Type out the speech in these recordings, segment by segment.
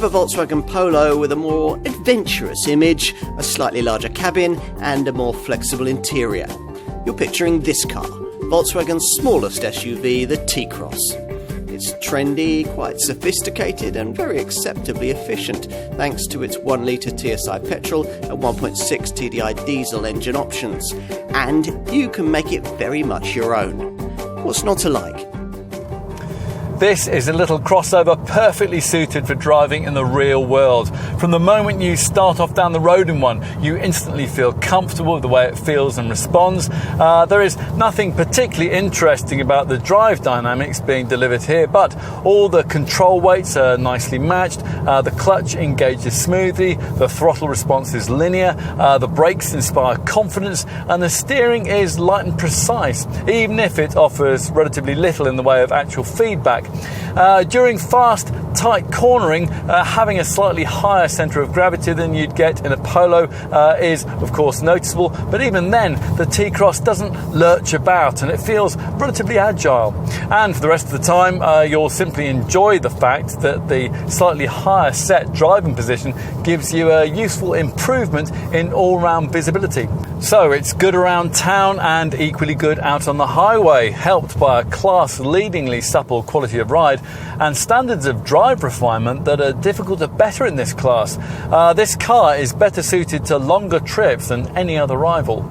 of a Volkswagen Polo with a more adventurous image, a slightly larger cabin and a more flexible interior. You're picturing this car, Volkswagen's smallest SUV, the T-Cross. It's trendy, quite sophisticated and very acceptably efficient thanks to its 1-litre TSI petrol and 1.6 TDI diesel engine options. And you can make it very much your own. What's not to like? This is a little crossover perfectly suited for driving in the real world. From the moment you start off down the road in one, you instantly feel comfortable with the way it feels and responds. There is nothing particularly interesting about the drive dynamics being delivered here, but all the control weights are nicely matched, the clutch engages smoothly, the throttle response is linear, the brakes inspire confidence, and the steering is light and precise, even if it offers relatively little in the way of actual feedback. During fast, tight cornering, having a slightly higher centre of gravity than you'd get in a Polo is, of course, noticeable. But even then, the T-Cross doesn't lurch about and it feels relatively agile. And for the rest of the time, you'll simply enjoy the fact that the slightly higher set driving position gives you a useful improvement in all-round visibility. So it's good around town and equally good out on the highway, helped by a class-leadingly supple quality of ride and standards of drive refinement that are difficult to better in this class. This car is better suited to longer trips than any other rival.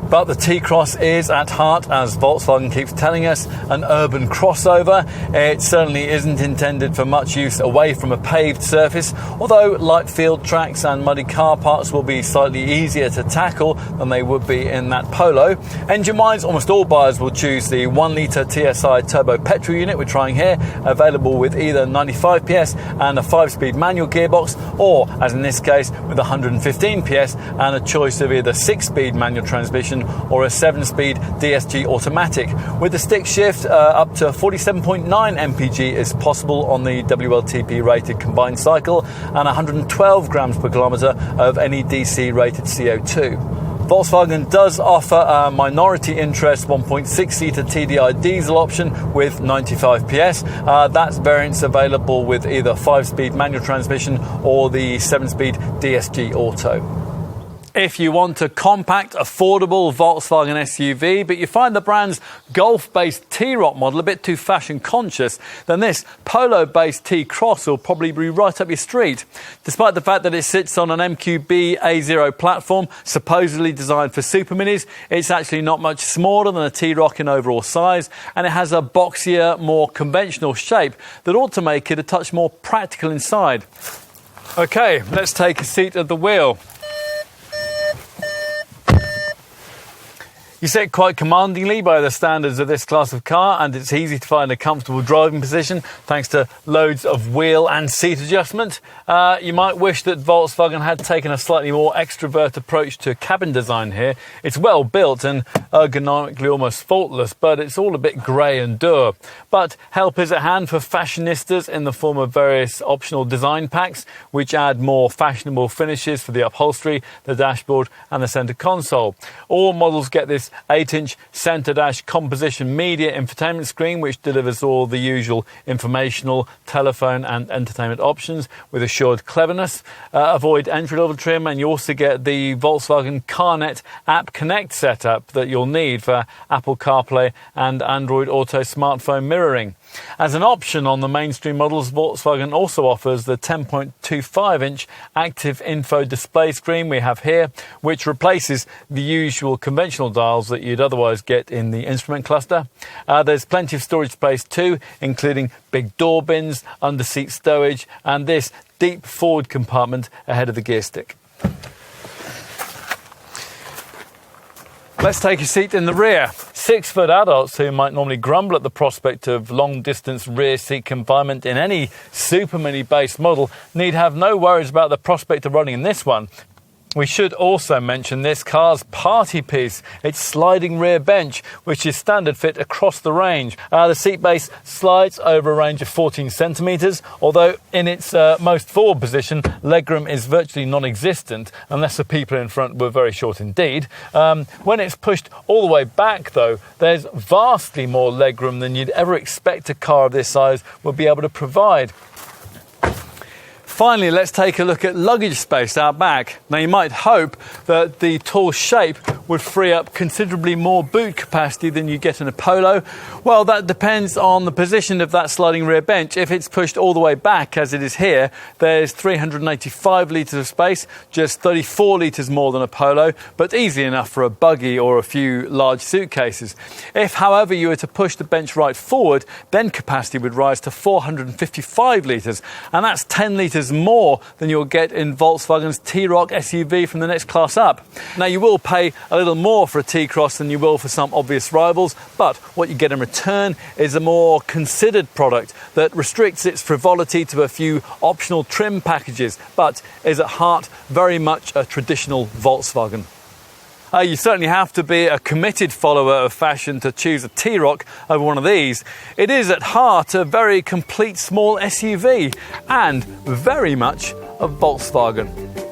But the T-Cross is at heart, as Volkswagen keeps telling us, an urban crossover. It certainly isn't intended for much use away from a paved surface, although light field tracks and muddy car parks will be slightly easier to tackle than they would be in that Polo. Engine-wise, almost all buyers will choose the 1-litre TSI turbo petrol unit we're trying here, available with either 95 PS and a 5-speed manual gearbox, or, as in this case, with 115 PS and a choice of either 6-speed manual transmission or a 7-speed DSG automatic. With the stick shift, up to 47.9 mpg is possible on the WLTP rated combined cycle and 112 grams per kilometre of any DC rated CO2. Volkswagen does offer a minority interest 1.6 litre TDI diesel option with 95 PS. That's variants available with either 5-speed manual transmission or the 7-speed DSG auto. If you want a compact, affordable Volkswagen SUV, but you find the brand's Golf-based T-Roc model a bit too fashion-conscious, then this Polo-based T-Cross will probably be right up your street. Despite the fact that it sits on an MQB A0 platform, supposedly designed for super minis, it's actually not much smaller than a T-Roc in overall size, and it has a boxier, more conventional shape that ought to make it a touch more practical inside. OK, let's take a seat at the wheel. You sit quite commandingly by the standards of this class of car, and it's easy to find a comfortable driving position thanks to loads of wheel and seat adjustment. You might wish that Volkswagen had taken a slightly more extrovert approach to cabin design here. It's well built and ergonomically almost faultless, but it's all a bit grey and dour. But help is at hand for fashionistas in the form of various optional design packs, which add more fashionable finishes for the upholstery, the dashboard and the centre console. All models get this 8-inch centre dash composition media infotainment screen, which delivers all the usual informational, telephone and entertainment options with assured cleverness. Avoid entry-level trim, and you also get the Volkswagen CarNet App Connect setup that you'll need for Apple CarPlay and Android Auto smartphone mirroring. As an option on the mainstream models, Volkswagen also offers the 10.25-inch active info display screen we have here, which replaces the usual conventional dials that you'd otherwise get in the instrument cluster. There's plenty of storage space too, including big door bins, under-seat stowage, and this deep forward compartment ahead of the gear stick. Let's take a seat in the rear. 6-foot adults who might normally grumble at the prospect of long-distance rear seat confinement in any Super Mini-based model need have no worries about the prospect of running in this one. We should also mention this car's party piece, its sliding rear bench, which is standard fit across the range. The seat base slides over a range of 14 centimetres, although in its most forward position, legroom is virtually non-existent, unless the people in front were very short indeed. When it's pushed all the way back, though, there's vastly more legroom than you'd ever expect a car of this size would be able to provide. Finally, let's take a look at luggage space out back. Now, you might hope that the tall shape would free up considerably more boot capacity than you get in a Polo. Well, that depends on the position of that sliding rear bench. If it's pushed all the way back, as it is here, there's 385 litres of space, just 34 litres more than a Polo, but easy enough for a buggy or a few large suitcases. If, however, you were to push the bench right forward, then capacity would rise to 455 litres, and that's 10 litres more than you'll get in Volkswagen's T-Roc SUV from the next class up. Now, you will pay a little more for a T-Cross than you will for some obvious rivals, but what you get in return is a more considered product that restricts its frivolity to a few optional trim packages, but is at heart very much a traditional Volkswagen. You certainly have to be a committed follower of fashion to choose a T-Roc over one of these. It is at heart a very complete small SUV and very much a Volkswagen.